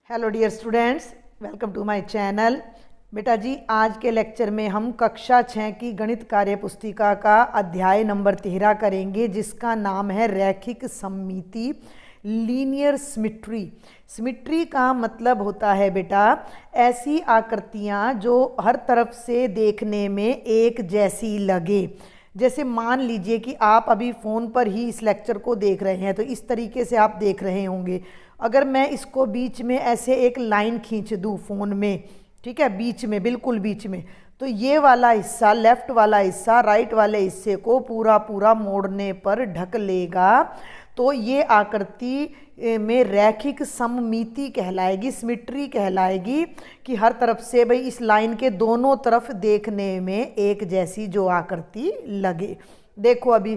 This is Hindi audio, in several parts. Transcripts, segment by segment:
Hello dear students, welcome to my channel. बेटा जी, आज के लेक्चर में हम कक्षा 6 की गणित कार्य पुस्तिका का अध्याय नंबर 13 करेंगे, जिसका नाम है रैखिक सममिति, लीनियर सिमेट्री। सिमेट्री का मतलब होता है बेटा ऐसी आकृतियाँ जो हर तरफ से देखने में एक जैसी लगे। जैसे मान लीजिए कि आप अभी फ़ोन पर ही इस लेक्चर को देख रहे हैं, तो इस तरीके से आप देख रहे होंगे। अगर मैं इसको बीच में ऐसे एक लाइन खींच दूँ फ़ोन में, ठीक है, बीच में, बिल्कुल बीच में, तो ये वाला हिस्सा, लेफ़्ट वाला हिस्सा राइट वाले हिस्से को पूरा पूरा मोड़ने पर ढक लेगा। तो ये आकृति में रैखिक सममिति कहलाएगी, सिमेट्री कहलाएगी, कि हर तरफ से भाई इस लाइन के दोनों तरफ देखने में एक जैसी जो आकृति लगे। देखो अभी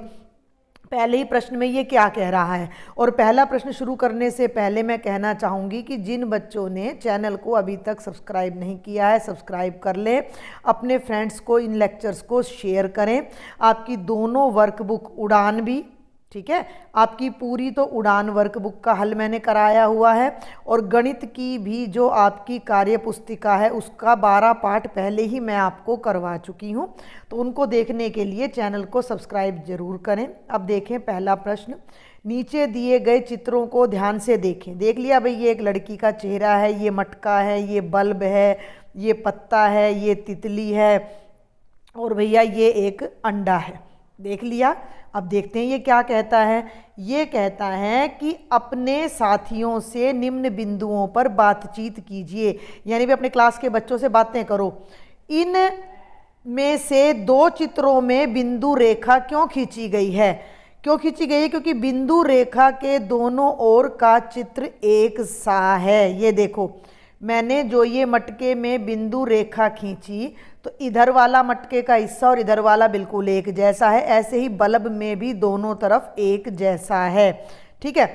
पहले ही प्रश्न में ये क्या कह रहा है। और पहला प्रश्न शुरू करने से पहले मैं कहना चाहूँगी कि जिन बच्चों ने चैनल को अभी तक सब्सक्राइब नहीं किया है, सब्सक्राइब कर लें, अपने फ्रेंड्स को इन लेक्चर्स को शेयर करें। आपकी दोनों वर्कबुक उड़ान भी, ठीक है, आपकी पूरी तो उड़ान वर्कबुक का हल मैंने कराया हुआ है, और गणित की भी जो आपकी कार्य पुस्तिका है उसका 12 पाठ पहले ही मैं आपको करवा चुकी हूँ। तो उनको देखने के लिए चैनल को सब्सक्राइब जरूर करें। अब देखें पहला प्रश्न। नीचे दिए गए चित्रों को ध्यान से देखें। देख लिया भाई, ये एक लड़की का चेहरा है, ये मटका है, ये बल्ब है, ये पत्ता है, ये तितली है, और भैया ये एक अंडा है। देख लिया। अब देखते हैं ये क्या कहता है। ये कहता है कि अपने साथियों से निम्न बिंदुओं पर बातचीत कीजिए, यानी भी अपने क्लास के बच्चों से बातें करो। इन में से दो चित्रों में बिंदु रेखा क्यों खींची गई है? क्यों खींची गई है? क्योंकि बिंदु रेखा के दोनों ओर का चित्र एक सा है। ये देखो, मैंने जो ये मटके में बिंदु रेखा खींची, तो इधर वाला मटके का हिस्सा और इधर वाला बिल्कुल एक जैसा है। ऐसे ही बल्ब में भी दोनों तरफ एक जैसा है। ठीक है,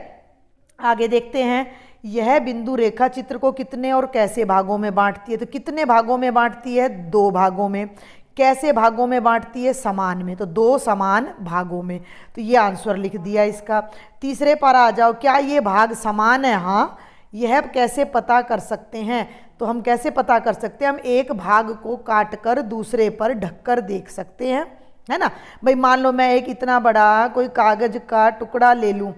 आगे देखते हैं। यह बिंदु रेखा चित्र को कितने और कैसे भागों में बांटती है? तो कितने भागों में बांटती है? 2 भागों में। कैसे भागों में बांटती है? समान में। तो 2 समान भागों में। तो ये आंसर लिख दिया इसका। तीसरे पर आ जाओ। क्या ये भाग समान है? हाँ। यह कैसे पता कर सकते हैं? तो हम कैसे पता कर सकते हैं? हम एक भाग को काट कर दूसरे पर ढककर देख सकते हैं, है ना भाई। मान लो मैं एक इतना बड़ा कोई कागज का टुकड़ा ले लूं।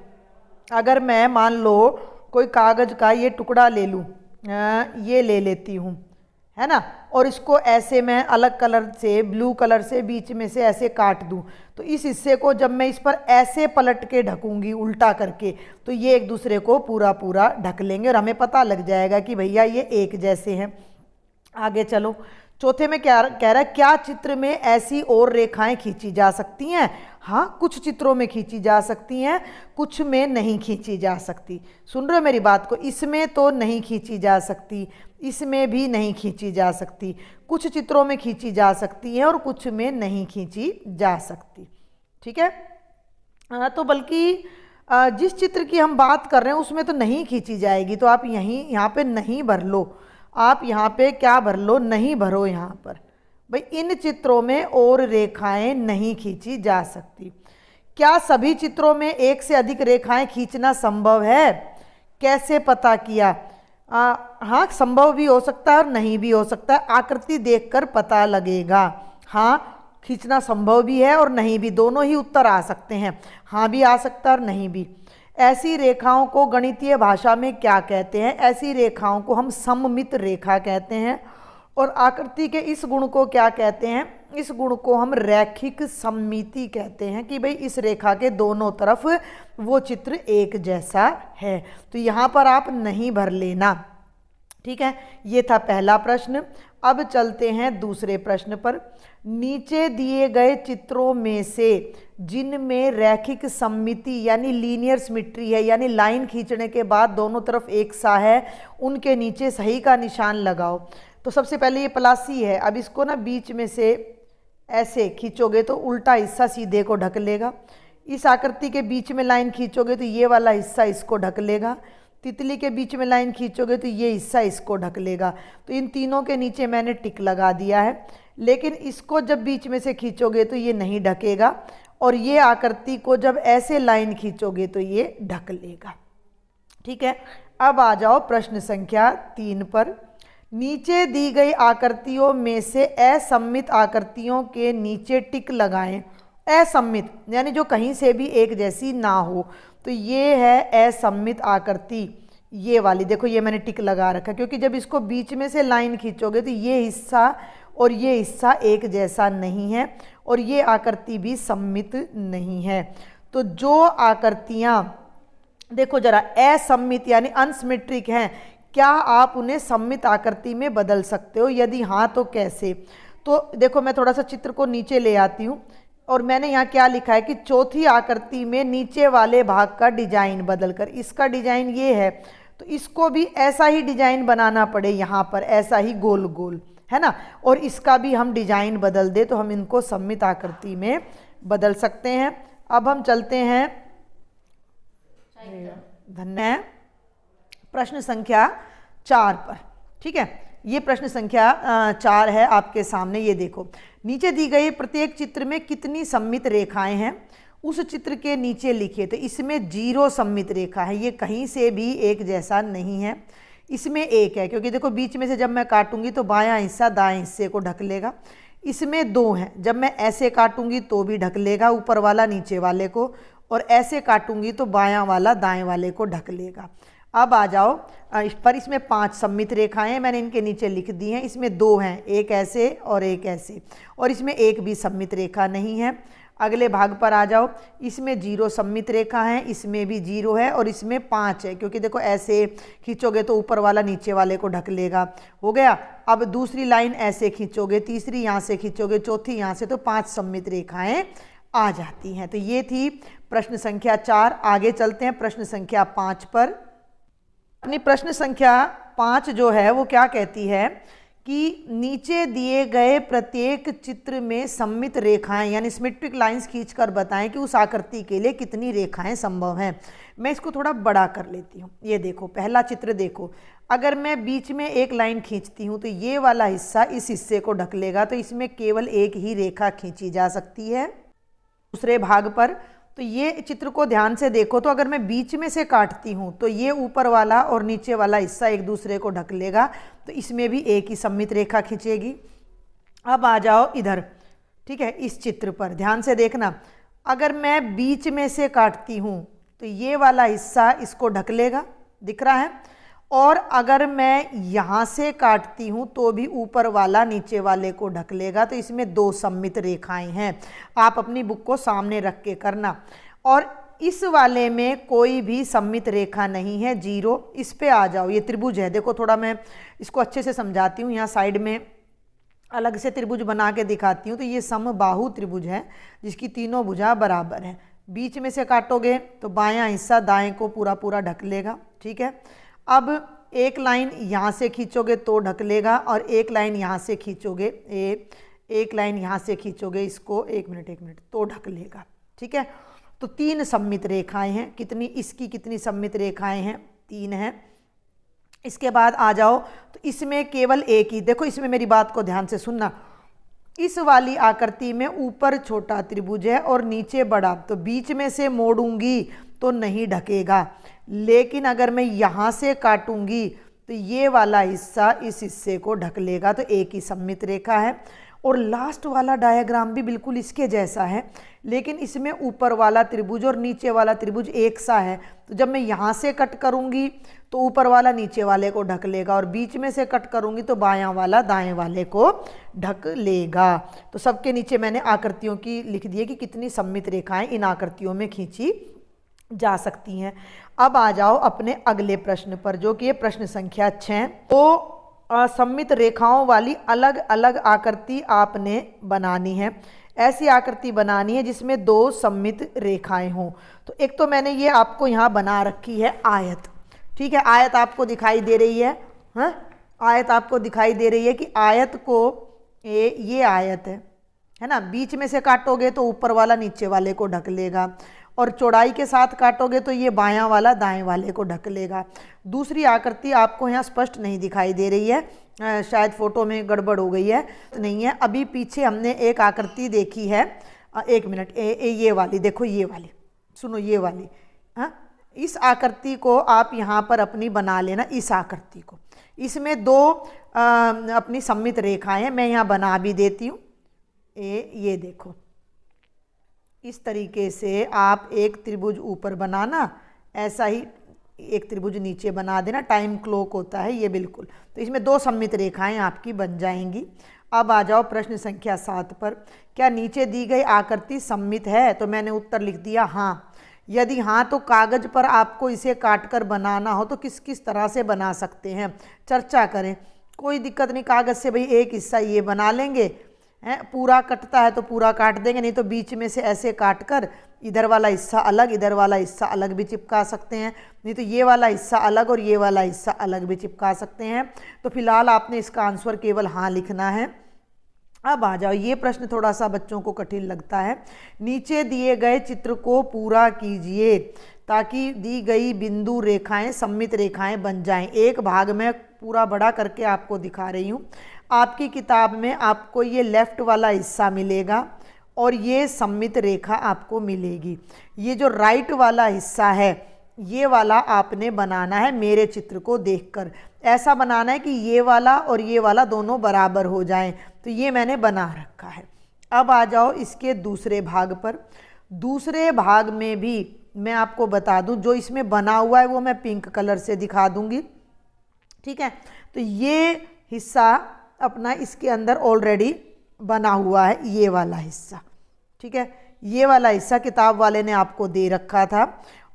अगर मैं मान लो कोई कागज का ये टुकड़ा ले लूं, ये ले लेती हूं, है ना, और इसको ऐसे मैं अलग कलर से, ब्लू कलर से बीच में से ऐसे काट दूं, तो इस हिस्से को जब मैं इस पर ऐसे पलट के ढकूंगी उल्टा करके, तो ये एक दूसरे को पूरा पूरा ढक लेंगे और हमें पता लग जाएगा कि भैया ये एक जैसे हैं। आगे चलो। चौथे में क्या कह रहा है? क्या चित्र में ऐसी और रेखाएं खींची जा सकती हैं? हाँ, कुछ चित्रों में खींची जा सकती हैं, कुछ में नहीं खींची जा सकती। सुन रहे हो मेरी बात को? इसमें तो नहीं खींची जा सकती, इसमें भी नहीं खींची जा सकती। कुछ चित्रों में खींची जा सकती हैं और कुछ में नहीं खींची जा सकती। ठीक है। तो बल्कि जिस चित्र की हम बात कर रहे हैं उसमें तो नहीं खींची जाएगी, तो आप यहाँ पे नहीं भर लो। आप यहाँ पे क्या भर लो? नहीं भरो यहाँ पर। भाई इन चित्रों में और रेखाएं नहीं खींची जा सकती। क्या सभी चित्रों में एक से अधिक रेखाएं खींचना संभव है? कैसे पता किया? हाँ, संभव भी हो सकता है और नहीं भी हो सकता है। आकृति देखकर पता लगेगा। हाँ, खींचना संभव भी है और नहीं भी, दोनों ही उत्तर आ सकते हैं। हाँ भी आ सकता है और नहीं भी। ऐसी रेखाओं को गणितीय भाषा में क्या कहते हैं? ऐसी रेखाओं को हम सममित रेखा कहते हैं। और आकृति के इस गुण को क्या कहते हैं? इस गुण को हम रैखिक सममिति कहते हैं, कि भाई इस रेखा के दोनों तरफ वो चित्र एक जैसा है। तो यहाँ पर आप नहीं भर लेना। ठीक है, ये था पहला प्रश्न। अब चलते हैं दूसरे प्रश्न पर। नीचे दिए गए चित्रों में से जिनमें रैखिक सममिति यानी लीनियर सिमेट्री है, यानी लाइन खींचने के बाद दोनों तरफ एक सा है, उनके नीचे सही का निशान लगाओ। तो सबसे पहले ये प्लासी है। अब इसको ना बीच में से ऐसे खींचोगे तो उल्टा हिस्सा सीधे को ढक लेगा। इस आकृति के बीच में लाइन खींचोगे तो ये वाला हिस्सा इसको ढक लेगा। तितली के बीच में लाइन खींचोगे तो ये हिस्सा इसको ढक लेगा। तो इन तीनों के नीचे मैंने टिक लगा दिया है। लेकिन इसको जब बीच में से खींचोगे तो ये नहीं ढकेगा, और ये आकृति को जब ऐसे लाइन खींचोगे तो ये ढक लेगा। ठीक है। अब आ जाओ प्रश्न संख्या 3 पर। नीचे दी गई आकृतियों में से असममित आकृतियों के नीचे टिक लगाएं। असममित यानी जो कहीं से भी एक जैसी ना हो, तो ये है असममित आकृति, ये वाली देखो, ये मैंने टिक लगा रखा क्योंकि जब इसको बीच में से लाइन खींचोगे तो ये हिस्सा और ये हिस्सा एक जैसा नहीं है और ये आकृति भी सममित नहीं है। तो जो आकृतियाँ देखो जरा असममित यानी अनसिमेट्रिक हैं, क्या आप उन्हें सममित आकृति में बदल सकते हो? यदि हाँ तो कैसे? तो देखो मैं थोड़ा सा चित्र को नीचे ले आती हूँ और मैंने यहाँ क्या लिखा है कि चौथी आकृति में नीचे वाले भाग का डिजाइन बदलकर, इसका डिजाइन ये है तो इसको भी ऐसा ही डिजाइन बनाना पड़े, यहाँ पर ऐसा ही गोल गोल, है ना, और इसका भी हम डिजाइन बदल दे तो हम इनको सममित आकृति में बदल सकते हैं। अब हम चलते हैं धन्य प्रश्न संख्या 4 पर। ठीक है, ये प्रश्न संख्या 4 है आपके सामने। ये देखो, नीचे दी गई प्रत्येक चित्र में कितनी सममित रेखाएं हैं उस चित्र के नीचे लिखिए। तो इसमें 0 सममित रेखा है, ये कहीं से भी एक जैसा नहीं है। इसमें 1 है क्योंकि देखो बीच में से जब मैं काटूंगी तो बायां हिस्सा दाएं हिस्से को ढक लेगा। इसमें 2 है, जब मैं ऐसे काटूंगी तो भी ढक लेगा ऊपर वाला नीचे वाले को, और ऐसे काटूंगी तो बायां वाला दाएं वाले को ढक लेगा। अब आ जाओ पर इसमें 5 सममित रेखाएं हैं, मैंने इनके नीचे लिख दी हैं। इसमें 2 हैं, एक ऐसे और एक ऐसे, और इसमें एक भी सममित रेखा नहीं है। अगले भाग पर आ जाओ, इसमें 0 सममित रेखा है, इसमें भी 0 है और इसमें 5 है क्योंकि देखो ऐसे खींचोगे तो ऊपर वाला नीचे वाले को ढक लेगा, हो गया। अब दूसरी लाइन ऐसे खींचोगे, तीसरी यहाँ से खींचोगे, चौथी यहाँ से, तो 5 सममित रेखाएं आ जाती हैं। तो ये थी प्रश्न संख्या 4। आगे चलते हैं प्रश्न संख्या 5 पर। अपनी प्रश्न संख्या 5 जो है वो क्या कहती है कि नीचे दिए गए प्रत्येक चित्र में सममित रेखाएं यानी सिमेट्रिक लाइंस खींचकर बताएं कि उस आकृति के लिए कितनी रेखाएं संभव हैं। मैं इसको थोड़ा बड़ा कर लेती हूँ। ये देखो पहला चित्र देखो, अगर मैं बीच में एक लाइन खींचती हूँ तो ये वाला हिस्सा इस हिस्से को ढक लेगा, तो इसमें केवल एक ही रेखा खींची जा सकती है। दूसरे भाग पर तो ये चित्र को ध्यान से देखो, तो अगर मैं बीच में से काटती हूँ तो ये ऊपर वाला और नीचे वाला हिस्सा एक दूसरे को ढक लेगा, तो इसमें भी एक ही सममित रेखा खींचेगी। अब आ जाओ इधर, ठीक है, इस चित्र पर ध्यान से देखना, अगर मैं बीच में से काटती हूँ तो ये वाला हिस्सा इसको ढक लेगा, दिख रहा है, और अगर मैं यहाँ से काटती हूँ तो भी ऊपर वाला नीचे वाले को ढक लेगा। तो इसमें 2 सममित रेखाएं हैं। आप अपनी बुक को सामने रख के करना। और इस वाले में कोई भी सममित रेखा नहीं है, 0। इस पे आ जाओ, ये त्रिभुज है, देखो थोड़ा मैं इसको अच्छे से समझाती हूँ। यहाँ साइड में अलग से त्रिभुज बना के दिखाती हूँ। तो ये समबाहु त्रिभुज है जिसकी तीनों भुजा बराबर हैं। बीच में से काटोगे तो बायां हिस्सा दाएं को पूरा पूरा ढक लेगा, ठीक है। अब एक लाइन यहाँ से खींचोगे तो ढक लेगा, और एक लाइन यहाँ से खींचोगे, एक लाइन यहाँ से खींचोगे इसको, एक मिनट तो ढक लेगा, ठीक है। तो 3 सममित रेखाएं हैं। कितनी इसकी कितनी सममित रेखाएं हैं? 3 हैं। इसके बाद आ जाओ तो इसमें केवल एक ही, देखो इसमें मेरी बात को ध्यान से सुनना, इस वाली आकृति में ऊपर छोटा त्रिभुज है और नीचे बड़ा, तो बीच में से मोड़ूंगी तो नहीं ढकेगा। लेकिन अगर मैं यहाँ से काटूंगी तो ये वाला हिस्सा इस हिस्से को ढक लेगा, तो एक ही सममित रेखा है। और लास्ट वाला डायग्राम भी बिल्कुल इसके जैसा है, लेकिन इसमें ऊपर वाला त्रिभुज और नीचे वाला त्रिभुज एक सा है। तो जब मैं यहाँ से कट करूँगी तो ऊपर वाला नीचे वाले को ढक लेगा, और बीच में से कट करूँगी तो बायां वाला दाएं वाले को ढक लेगा। तो सबके नीचे मैंने आकृतियों की लिख दी है कि कितनी सममित रेखाएं इन आकृतियों में खींची जा सकती हैं। अब आ जाओ अपने अगले प्रश्न पर, जो कि प्रश्न संख्या 6। तो असममित रेखाओं वाली अलग अलग आकृति आपने बनानी है। ऐसी आकृति बनानी है जिसमें 2 सममित रेखाएं हों। तो एक तो मैंने ये आपको यहाँ बना रखी है आयत, ठीक है। आयत आपको दिखाई दे रही है, हाँ, आयत आपको दिखाई दे रही है कि आयत को ये आयत है ना, बीच में से काटोगे तो ऊपर वाला नीचे वाले को ढक लेगा, और चौड़ाई के साथ काटोगे तो ये बायां वाला दाएं वाले को ढक लेगा। दूसरी आकृति आपको यहाँ स्पष्ट नहीं दिखाई दे रही है, शायद फोटो में गड़बड़ हो गई है, तो नहीं है। अभी पीछे हमने एक आकृति देखी है, एक मिनट, ये वाली देखो, ये वाली सुनो, ये वाली, हाँ, इस आकृति को आप यहाँ पर अपनी बना लेना, इस आकृति को। इसमें दो अपनी सममित रेखाएं हैं, मैं यहाँ बना भी देती हूँ। ये देखो, इस तरीके से आप एक त्रिभुज ऊपर बनाना, ऐसा ही एक त्रिभुज नीचे बना देना। टाइम क्लॉक होता है ये बिल्कुल। तो इसमें दो सममित रेखाएं आपकी बन जाएंगी। अब आ जाओ प्रश्न संख्या 7 पर। क्या नीचे दी गई आकृति सममित है? तो मैंने उत्तर लिख दिया हाँ। यदि हाँ तो कागज पर आपको इसे काटकर बनाना हो तो किस किस तरह से बना सकते हैं, चर्चा करें। कोई दिक्कत नहीं, कागज से भाई एक हिस्सा ये बना लेंगे, हैं, पूरा कटता है तो पूरा काट देंगे, नहीं तो बीच में से ऐसे काट कर इधर वाला हिस्सा अलग, इधर वाला हिस्सा अलग भी चिपका सकते हैं, नहीं तो ये वाला हिस्सा अलग और ये वाला हिस्सा अलग भी चिपका सकते हैं। तो फिलहाल आपने इसका आंसर केवल हाँ लिखना है। अब आ जाओ, ये प्रश्न थोड़ा सा बच्चों को कठिन लगता है। नीचे दिए गए चित्र को पूरा कीजिए ताकि दी गई बिंदु रेखाएं सममित रेखाएं बन जाएं। एक भाग में पूरा बड़ा करके आपको दिखा रही हूँ। आपकी किताब में आपको ये लेफ्ट वाला हिस्सा मिलेगा और ये सममित रेखा आपको मिलेगी। ये जो राइट वाला हिस्सा है ये वाला आपने बनाना है मेरे चित्र को देखकर। ऐसा बनाना है कि ये वाला और ये वाला दोनों बराबर हो जाएं। तो ये मैंने बना रखा है। अब आ जाओ इसके दूसरे भाग पर। दूसरे भाग में भी मैं आपको बता दूं, जो इसमें बना हुआ है वो मैं पिंक कलर से दिखा दूंगी, ठीक है। तो ये हिस्सा अपना इसके अंदर ऑलरेडी बना हुआ है, ये वाला हिस्सा, ठीक है। ये वाला हिस्सा किताब वाले ने आपको दे रखा था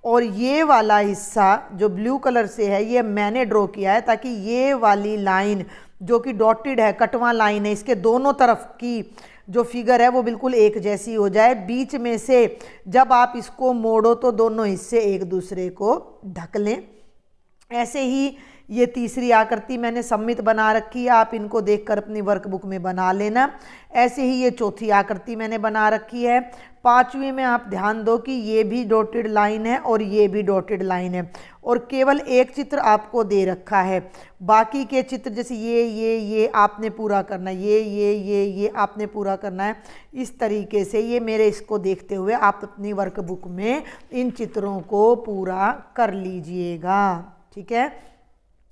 और ये वाला हिस्सा जो ब्लू कलर से है ये मैंने ड्रॉ किया है ताकि ये वाली लाइन जो कि डॉटेड है, कटवा लाइन है, इसके दोनों तरफ की जो फिगर है वो बिल्कुल एक जैसी हो जाए। बीच में से जब आप इसको मोड़ो तो दोनों हिस्से एक दूसरे को ढक लें। ऐसे ही ये तीसरी आकृति मैंने सममित बना रखी है, आप इनको देखकर अपनी वर्कबुक में बना लेना। ऐसे ही ये चौथी आकृति मैंने बना रखी है। पांचवी में आप ध्यान दो कि ये भी डॉटेड लाइन है और ये भी डॉटेड लाइन है और केवल एक चित्र आपको दे रखा है। बाकी के चित्र जैसे ये आपने पूरा करना है, ये आपने पूरा करना है। इस तरीके से ये मेरे इसको देखते हुए आप अपनी वर्कबुक में इन चित्रों को पूरा कर लीजिएगा, ठीक है।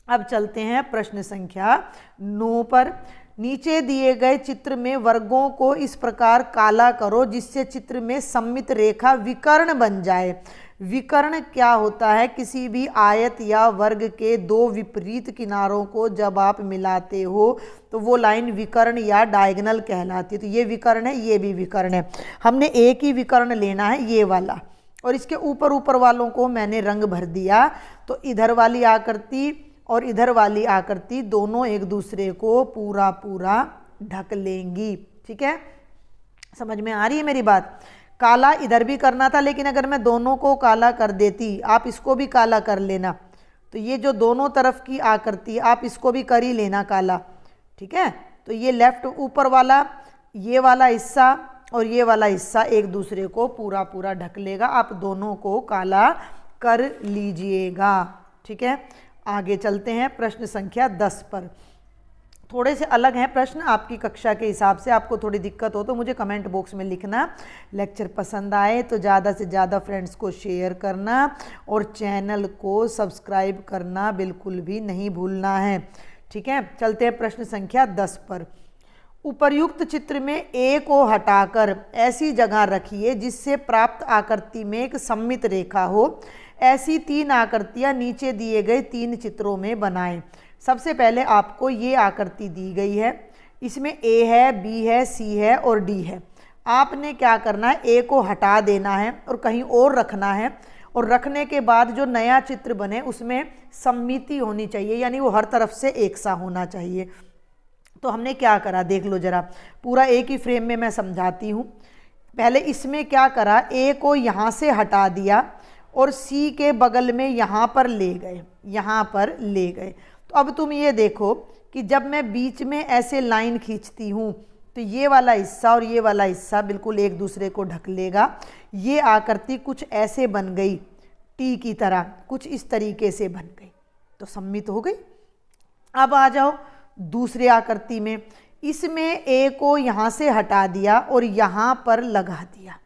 अब चलते हैं प्रश्न संख्या 9 पर। नीचे दिए गए चित्र में वर्गों को इस प्रकार काला करो जिससे चित्र में सममित रेखा विकर्ण बन जाए। विकर्ण क्या होता है? किसी भी आयत या वर्ग के दो विपरीत किनारों को जब आप मिलाते हो तो वो लाइन विकर्ण या डायगोनल कहलाती है। तो ये विकर्ण है, ये भी विकर्ण है। हमने एक ही विकर्ण लेना है, ये वाला, और इसके ऊपर ऊपर वालों को मैंने रंग भर दिया। तो इधर वाली आकृति और इधर वाली आकृति दोनों एक दूसरे को पूरा पूरा ढक लेंगी, ठीक है। समझ में आ रही है मेरी बात? काला इधर भी करना था, लेकिन अगर मैं दोनों को काला कर देती, आप इसको भी काला कर लेना, तो ये जो दोनों तरफ की आकृति आप इसको भी कर ही लेना काला, ठीक है। तो ये लेफ्ट ऊपर वाला ये वाला हिस्सा और ये वाला हिस्सा एक दूसरे को पूरा पूरा ढक लेगा। आप दोनों को काला कर लीजिएगा, ठीक है। आगे चलते हैं प्रश्न संख्या 10 पर। थोड़े से अलग हैं प्रश्न, आपकी कक्षा के हिसाब से आपको थोड़ी दिक्कत हो तो मुझे कमेंट बॉक्स में लिखना। लेक्चर पसंद आए तो ज़्यादा से ज़्यादा फ्रेंड्स को शेयर करना और चैनल को सब्सक्राइब करना बिल्कुल भी नहीं भूलना है, ठीक है। चलते हैं प्रश्न संख्या 10 पर। उपर्युक्त चित्र में ए को हटाकर ऐसी जगह रखिए जिससे प्राप्त आकृति में एक सममित रेखा हो। ऐसी 3 आकृतियाँ नीचे दिए गए 3 चित्रों में बनाएं। सबसे पहले आपको ये आकृति दी गई है, इसमें ए है, बी है, सी है और डी है। आपने क्या करना है, ए को हटा देना है और कहीं और रखना है, और रखने के बाद जो नया चित्र बने उसमें सममिति होनी चाहिए, यानी वो हर तरफ से एक सा होना चाहिए। तो हमने क्या करा देख लो जरा, पूरा एक ही फ्रेम में मैं समझाती हूँ। पहले इसमें क्या करा, ए को यहाँ से हटा दिया और सी के बगल में यहाँ पर ले गए, यहाँ पर ले गए। तो अब तुम ये देखो कि जब मैं बीच में ऐसे लाइन खींचती हूँ तो ये वाला हिस्सा और ये वाला हिस्सा बिल्कुल एक दूसरे को ढक लेगा। ये आकृति कुछ ऐसे बन गई, टी की तरह, कुछ इस तरीके से बन गई, तो सममित हो गई। अब आ जाओ दूसरी आकृति में, इसमें ए को यहाँ से हटा दिया और यहाँ पर लगा दिया,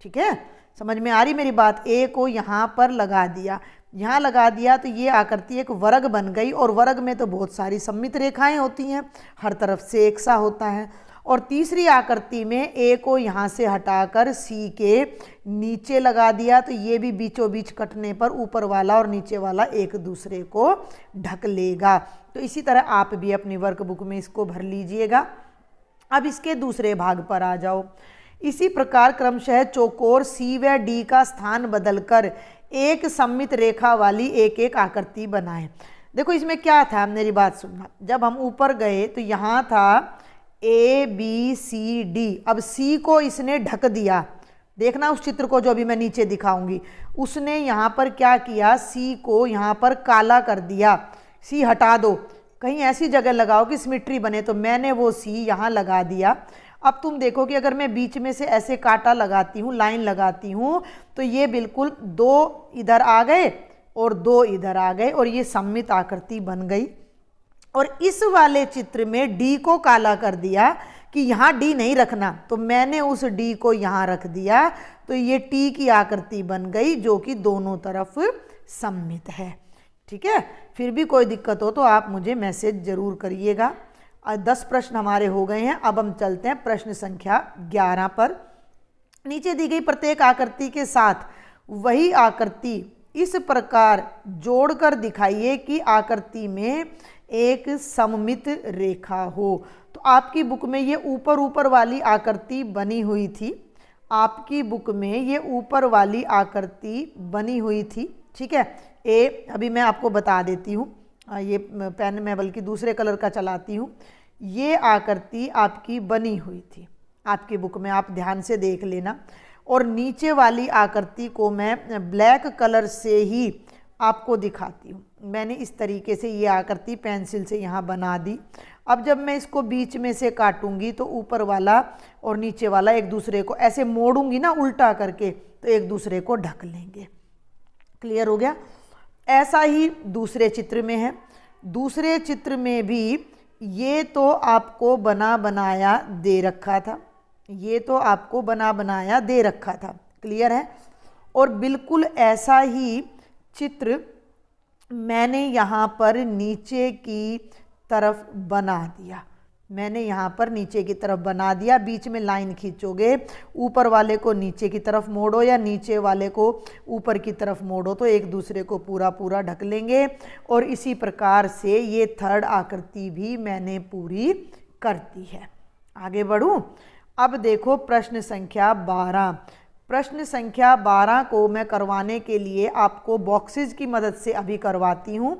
ठीक है। समझ में आ रही मेरी बात। ए को यहाँ पर लगा दिया, यहाँ लगा दिया तो ये आकृति एक वर्ग बन गई, और वर्ग में तो बहुत सारी सममित रेखाएं होती हैं, हर तरफ से एक सा होता है। और तीसरी आकृति में ए को यहाँ से हटाकर सी के नीचे लगा दिया तो ये भी बीचों बीच कटने पर ऊपर वाला और नीचे वाला एक दूसरे को ढक लेगा। तो इसी तरह आप भी अपनी वर्कबुक में इसको भर लीजिएगा। अब इसके दूसरे भाग पर आ जाओ। इसी प्रकार क्रमशः चौकोर सी व डी का स्थान बदलकर एक सममित रेखा वाली एक एक आकृति बनाएं। देखो इसमें क्या था, मेरी बात सुनना। जब हम ऊपर गए तो यहाँ था ए बी सी डी, अब सी को इसने ढक दिया। देखना उस चित्र को जो अभी मैं नीचे दिखाऊंगी। उसने यहाँ पर क्या किया, सी को यहाँ पर काला कर दिया। सी हटा दो, कहीं ऐसी जगह लगाओ कि सिमेट्री बने, तो मैंने वो सी यहाँ लगा दिया। अब तुम देखो कि अगर मैं बीच में से ऐसे कांटा लगाती हूँ, लाइन लगाती हूँ, तो ये बिल्कुल दो इधर आ गए और दो इधर आ गए और ये सममित आकृति बन गई। और इस वाले चित्र में डी को काला कर दिया कि यहाँ डी नहीं रखना, तो मैंने उस डी को यहाँ रख दिया, तो ये टी की आकृति बन गई जो कि दोनों तरफ सममित है। ठीक है, फिर भी कोई दिक्कत हो तो आप मुझे मैसेज जरूर करिएगा। 10 प्रश्न हमारे हो गए हैं। अब हम चलते हैं प्रश्न संख्या 11 पर। नीचे दी गई प्रत्येक आकृति के साथ वही आकृति इस प्रकार जोड़कर दिखाइए कि आकृति में एक सममित रेखा हो। तो आपकी बुक में ये ऊपर ऊपर वाली आकृति बनी हुई थी, आपकी बुक में ये ऊपर वाली आकृति बनी हुई थी। ठीक है, ए अभी मैं आपको बता देती हूँ, ये पेन मैं बल्कि दूसरे कलर का चलाती हूँ। ये आकृति आपकी बनी हुई थी आपकी बुक में, आप ध्यान से देख लेना। और नीचे वाली आकृति को मैं ब्लैक कलर से ही आपको दिखाती हूँ। मैंने इस तरीके से ये आकृति पेंसिल से यहाँ बना दी। अब जब मैं इसको बीच में से काटूंगी तो ऊपर वाला और नीचे वाला एक दूसरे को ऐसे मोड़ूंगी ना उल्टा करके, तो एक दूसरे को ढक लेंगे। क्लियर हो गया। ऐसा ही दूसरे चित्र में है। दूसरे चित्र में भी ये तो आपको बना बनाया दे रखा था, ये तो आपको बना बनाया दे रखा था। क्लियर है। और बिल्कुल ऐसा ही चित्र मैंने यहाँ पर नीचे की तरफ बना दिया, मैंने यहाँ पर नीचे की तरफ बना दिया। बीच में लाइन खींचोगे, ऊपर वाले को नीचे की तरफ मोड़ो या नीचे वाले को ऊपर की तरफ मोड़ो, तो एक दूसरे को पूरा पूरा ढक लेंगे। और इसी प्रकार से ये थर्ड आकृति भी मैंने पूरी कर दी है। आगे बढ़ूँ। अब देखो प्रश्न संख्या 12। प्रश्न संख्या 12 को मैं करवाने के लिए आपको बॉक्सेस की मदद से अभी करवाती हूँ।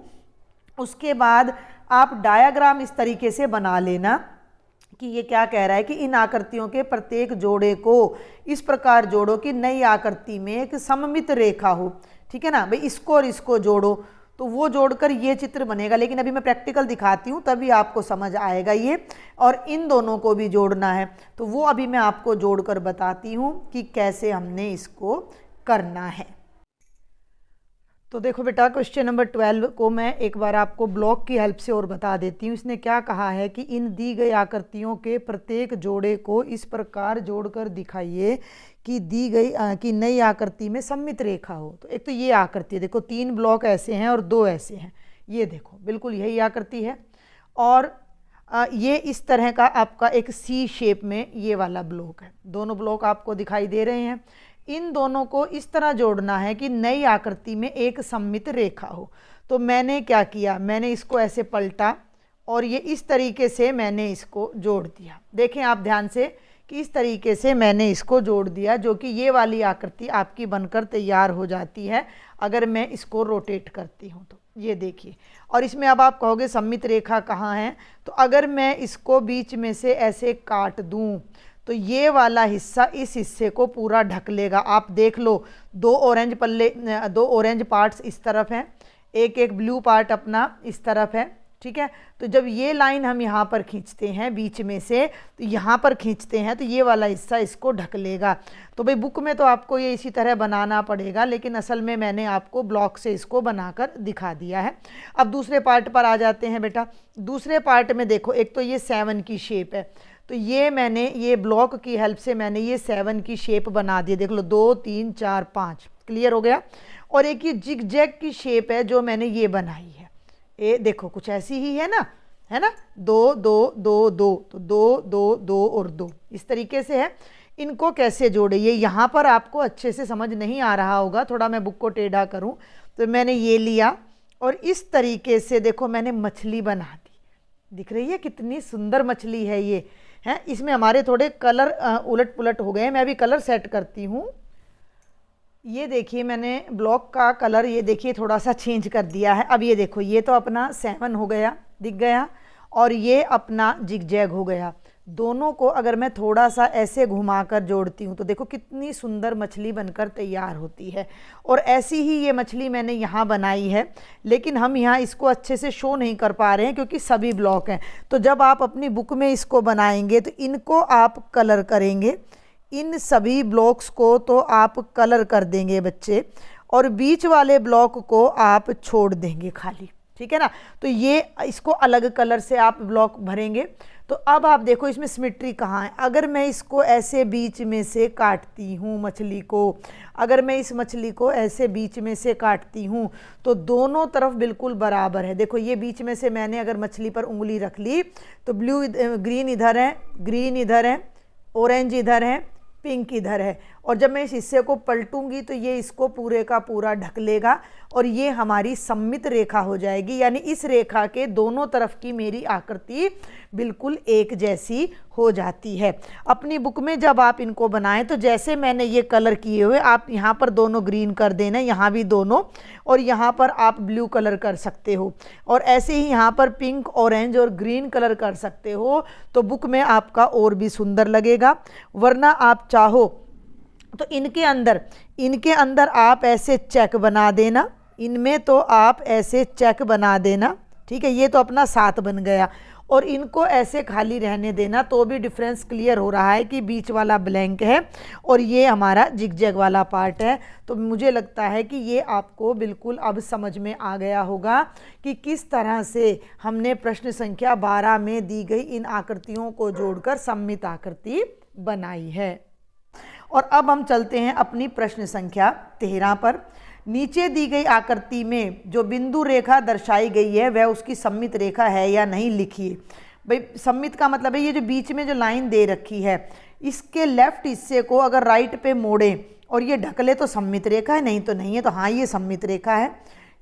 उसके बाद आप डायग्राम इस तरीके से बना लेना कि ये क्या कह रहा है कि इन आकृतियों के प्रत्येक जोड़े को इस प्रकार जोड़ो कि नई आकृति में एक सममित रेखा हो। ठीक है ना भाई, इसको और इसको जोड़ो तो वो जोड़कर ये चित्र बनेगा। लेकिन अभी मैं प्रैक्टिकल दिखाती हूँ तभी आपको समझ आएगा ये। और इन दोनों को भी जोड़ना है, तो वो अभी मैं आपको जोड़कर बताती हूँ कि कैसे हमने इसको करना है। तो देखो बेटा, क्वेश्चन नंबर 12 को मैं एक बार आपको ब्लॉक की हेल्प से और बता देती हूँ। इसने क्या कहा है कि इन दी गई आकृतियों के प्रत्येक जोड़े को इस प्रकार जोड़कर दिखाइए कि दी गई कि नई आकृति में सममित रेखा हो। तो एक तो ये आकृति देखो, 3 ब्लॉक ऐसे हैं और 2 ऐसे हैं। ये देखो बिल्कुल यही आकृति है। और ये इस तरह का आपका एक सी शेप में ये वाला ब्लॉक है। दोनों ब्लॉक आपको दिखाई दे रहे हैं। इन दोनों को इस तरह जोड़ना है कि नई आकृति में एक सममित रेखा हो। तो मैंने क्या किया, मैंने इसको ऐसे पलटा और ये इस तरीके से मैंने इसको जोड़ दिया। देखें आप ध्यान से कि इस तरीके से मैंने इसको जोड़ दिया, जो कि ये वाली आकृति आपकी बनकर तैयार हो जाती है अगर मैं इसको रोटेट करती हूँ तो। ये देखिए, और इसमें अब आप कहोगे सममित रेखा कहाँ है, तो अगर मैं इसको बीच में से ऐसे काट दूँ तो ये वाला हिस्सा इस हिस्से को पूरा ढक लेगा। आप देख लो, 2 ऑरेंज पल्ले, 2 ऑरेंज पार्ट्स इस तरफ हैं, एक ब्लू पार्ट अपना इस तरफ है। ठीक है, तो जब ये लाइन हम यहाँ पर खींचते हैं बीच में से, तो यहाँ पर खींचते हैं तो ये वाला हिस्सा इसको ढक लेगा। तो भाई बुक में तो आपको ये इसी तरह बनाना पड़ेगा, लेकिन असल में मैंने आपको ब्लॉक से इसको बनाकर दिखा दिया है। अब दूसरे पार्ट पर आ जाते हैं बेटा। दूसरे पार्ट में देखो, एक तो ये 7 की शेप है, तो ये मैंने ये ब्लॉक की हेल्प से मैंने ये 7 की शेप बना दी। देख लो 2 3 4 5, क्लियर हो गया। और एक ये जिग जैग की शेप है जो मैंने ये बनाई है, ये देखो कुछ ऐसी ही है ना, है ना, 2 2 2 2, तो 2 2 2 और 2 इस तरीके से है। इनको कैसे जोड़े, ये यहाँ पर आपको अच्छे से समझ नहीं आ रहा होगा, थोड़ा मैं बुक को टेढ़ा करूँ तो मैंने ये लिया और इस तरीके से देखो मैंने मछली बना दी। दिख रही है कितनी सुंदर मछली है ये, है। इसमें हमारे थोड़े कलर उलट पुलट हो गए हैं, मैं अभी कलर सेट करती हूँ। ये देखिए मैंने ब्लॉक का कलर ये देखिए थोड़ा सा चेंज कर दिया है। अब ये देखो ये तो अपना 7 हो गया, दिख गया, और ये अपना जिगजैग हो गया। दोनों को अगर मैं थोड़ा सा ऐसे घुमाकर जोड़ती हूँ तो देखो कितनी सुंदर मछली बनकर तैयार होती है। और ऐसी ही ये मछली मैंने यहाँ बनाई है, लेकिन हम यहाँ इसको अच्छे से शो नहीं कर पा रहे हैं क्योंकि सभी ब्लॉक हैं। तो जब आप अपनी बुक में इसको बनाएंगे तो इनको आप कलर करेंगे, इन सभी ब्लॉक्स को तो आप कलर कर देंगे बच्चे, और बीच वाले ब्लॉक को आप छोड़ देंगे खाली, ठीक है ना। तो ये इसको अलग कलर से आप ब्लॉक भरेंगे। तो अब आप देखो इसमें सिमेट्री कहाँ है। अगर मैं इसको ऐसे बीच में से काटती हूँ मछली को, अगर मैं इस मछली को ऐसे बीच में से काटती हूँ तो दोनों तरफ बिल्कुल बराबर है। देखो ये बीच में से मैंने अगर मछली पर उंगली रख ली तो ग्रीन इधर है, ग्रीन इधर है, ऑरेंज इधर है, पिंक इधर है, और जब मैं इस हिस्से को पलटूंगी तो ये इसको पूरे का पूरा ढक लेगा और ये हमारी सममित रेखा हो जाएगी। यानी इस रेखा के दोनों तरफ की मेरी आकृति बिल्कुल एक जैसी हो जाती है। अपनी बुक में जब आप इनको बनाएं तो जैसे मैंने ये कलर किए हुए आप यहाँ पर दोनों ग्रीन कर देना, यहाँ भी दोनों, और यहाँ पर आप ब्लू कलर कर सकते हो, और ऐसे ही यहाँ पर पिंक, ऑरेंज और ग्रीन कलर कर सकते हो। तो बुक में आपका और भी सुंदर लगेगा। वरना आप चाहो तो इनके अंदर आप ऐसे चेक बना देना, इनमें तो आप ऐसे चेक बना देना, ठीक है। ये तो अपना 7 बन गया, और इनको ऐसे खाली रहने देना, तो भी डिफरेंस क्लियर हो रहा है कि बीच वाला ब्लैंक है और ये हमारा जिगजैग वाला पार्ट है। तो मुझे लगता है कि ये आपको बिल्कुल अब समझ में आ गया होगा कि किस तरह से हमने प्रश्न संख्या 12 में दी गई इन आकृतियों को जोड़कर सममित आकृति बनाई है। और अब हम चलते हैं अपनी प्रश्न संख्या 13 पर। नीचे दी गई आकृति में जो बिंदु रेखा दर्शाई गई है वह उसकी सममित रेखा है या नहीं लिखिए। भाई सममित का मतलब है ये जो बीच में जो लाइन दे रखी है इसके लेफ्ट हिस्से को अगर राइट पे मोड़े और ये ढक ले तो सममित रेखा है, नहीं तो नहीं है। तो हाँ ये सममित रेखा है।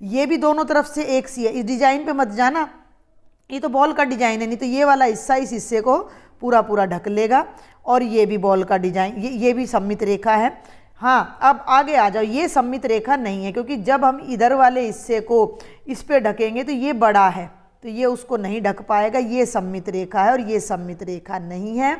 ये भी दोनों तरफ से एक सी है। इस डिजाइन पे मत जाना, ये तो बॉल का डिजाइन है, नहीं तो ये वाला हिस्सा इस हिस्से को पूरा पूरा ढक लेगा, और ये भी बॉल का डिजाइन, ये भी सममित रेखा है। हाँ अब आगे आ जाओ, ये सममित रेखा नहीं है क्योंकि जब हम इधर वाले हिस्से को इस पे ढकेंगे तो ये बड़ा है तो ये उसको नहीं ढक पाएगा। ये सममित रेखा है और ये सममित रेखा नहीं है।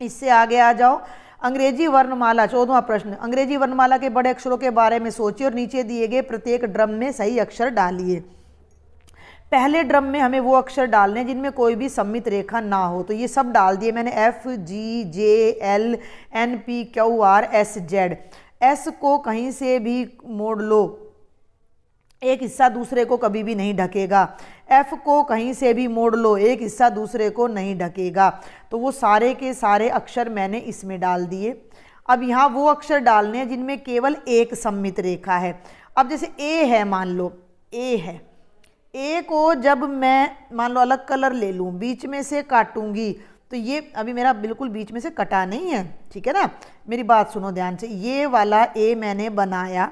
इससे आगे आ जाओ, अंग्रेजी वर्णमाला 14वां प्रश्न। अंग्रेजी वर्णमाला के बड़े अक्षरों के बारे में सोचिए और नीचे दिए गए प्रत्येक ड्रम में सही अक्षर डालिए। पहले ड्रम में हमें वो अक्षर डालने जिनमें कोई भी सममित रेखा ना हो, तो ये सब डाल दिए मैंने, F G J L N P Q R S Z। S को कहीं से भी मोड़ लो, एक हिस्सा दूसरे को कभी भी नहीं ढकेगा। F को कहीं से भी मोड़ लो, एक हिस्सा दूसरे को नहीं ढकेगा। तो वो सारे के सारे अक्षर मैंने इसमें डाल दिए। अब यहाँ वो अक्षर डालने हैं जिनमें केवल एक सममित रेखा है। अब जैसे A है, मान लो A है, ए को जब मैं मान लो अलग कलर ले लूँ, बीच में से काटूंगी तो ये अभी मेरा बिल्कुल बीच में से कटा नहीं है, ठीक है ना। मेरी बात सुनो ध्यान से, ये वाला ए मैंने बनाया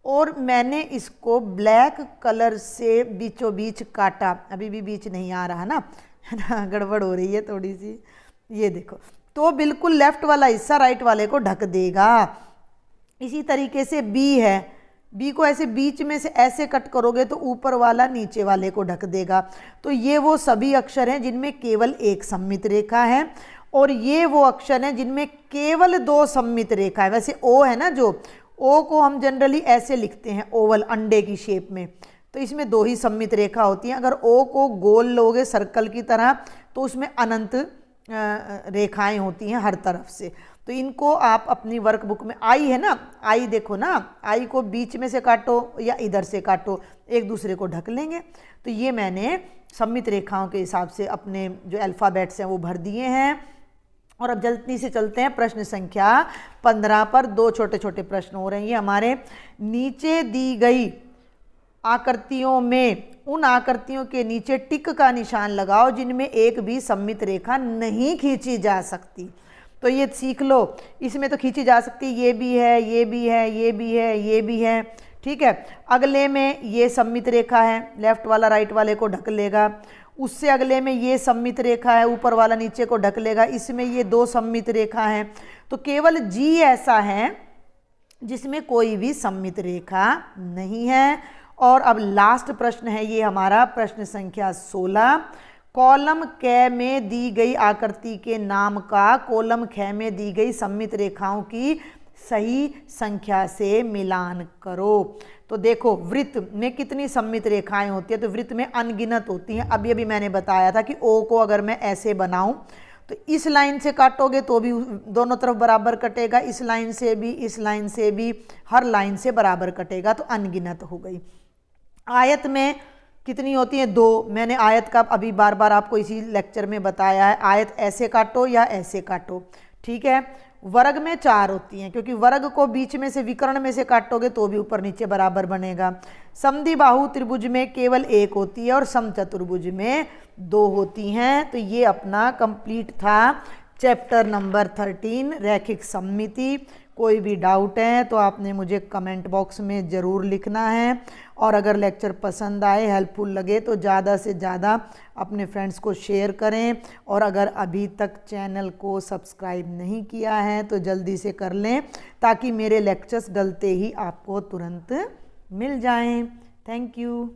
और मैंने इसको ब्लैक कलर से बीचों बीच काटा। अभी भी बीच नहीं आ रहा ना, है ना, गड़बड़ हो रही है थोड़ी सी। ये देखो, तो बिल्कुल लेफ्ट वाला हिस्सा राइट वाले को ढक देगा। इसी तरीके से बी है, बी को ऐसे बीच में से ऐसे कट करोगे तो ऊपर वाला नीचे वाले को ढक देगा। तो ये वो सभी अक्षर हैं जिनमें केवल एक सममित रेखा है, और ये वो अक्षर हैं जिनमें केवल 2 सममित रेखा है। वैसे ओ है ना, जो ओ को हम जनरली ऐसे लिखते हैं ओवल, अंडे की शेप में, तो इसमें 2 ही सममित रेखा होती हैं। अगर ओ को गोल लोगे सर्कल की तरह तो उसमें अनंत रेखाएं होती हैं हर तरफ से। तो इनको आप अपनी वर्कबुक में, आई है ना, आई देखो ना, आई को बीच में से काटो या इधर से काटो, एक दूसरे को ढक लेंगे। तो ये मैंने सममित रेखाओं के हिसाब से अपने जो अल्फ़ाबेट्स हैं वो भर दिए हैं। और अब जल्दी से चलते हैं प्रश्न संख्या 15 पर। दो छोटे छोटे प्रश्न हो रहे हैं हमारे। नीचे दी गई आकृतियों में उन आकृतियों के नीचे टिक का निशान लगाओ जिनमें एक भी सममित रेखा नहीं खींची जा सकती। तो ये सीख लो, इसमें तो खींची जा सकती, ये भी है, ये भी है, ये भी है, ये भी है, ठीक है। अगले में ये सममित रेखा है, लेफ्ट वाला राइट वाले को ढक लेगा। उससे अगले में ये सममित रेखा है, ऊपर वाला नीचे को ढक लेगा। इसमें ये दो सममित रेखा हैं। तो केवल जी ऐसा है जिसमें कोई भी सममित रेखा नहीं है। और अब लास्ट प्रश्न है ये हमारा, प्रश्न संख्या 16। कॉलम क में दी गई आकृति के नाम का कॉलम ख में दी गई सममित रेखाओं की सही संख्या से मिलान करो। तो देखो वृत्त में कितनी सममित रेखाएं होती है, तो वृत्त में अनगिनत होती हैं। अभी अभी मैंने बताया था कि ओ को अगर मैं ऐसे बनाऊं तो इस लाइन से काटोगे तो भी दोनों तरफ बराबर कटेगा, इस लाइन से भी, इस लाइन से भी, हर लाइन से बराबर कटेगा, तो अनगिनत हो गई। आयत में कितनी होती हैं? दो। मैंने आयत का अभी बार बार आपको इसी लेक्चर में बताया है, आयत ऐसे काटो या ऐसे काटो, ठीक है। वर्ग में 4 होती हैं, क्योंकि वर्ग को बीच में से विकर्ण में से काटोगे तो भी ऊपर नीचे बराबर बनेगा। समद्विबाहु त्रिभुज में केवल 1 होती है और समचतुर्भुज में 2 होती हैं। तो ये अपना कंप्लीट था चैप्टर नंबर 13 रैखिक सममिति। कोई भी डाउट है तो आपने मुझे कमेंट बॉक्स में ज़रूर लिखना है। और अगर लेक्चर पसंद आए, हेल्पफुल लगे तो ज़्यादा से ज़्यादा अपने फ्रेंड्स को शेयर करें। और अगर अभी तक चैनल को सब्सक्राइब नहीं किया है तो जल्दी से कर लें, ताकि मेरे लेक्चर्स डलते ही आपको तुरंत मिल जाएं। Thank you.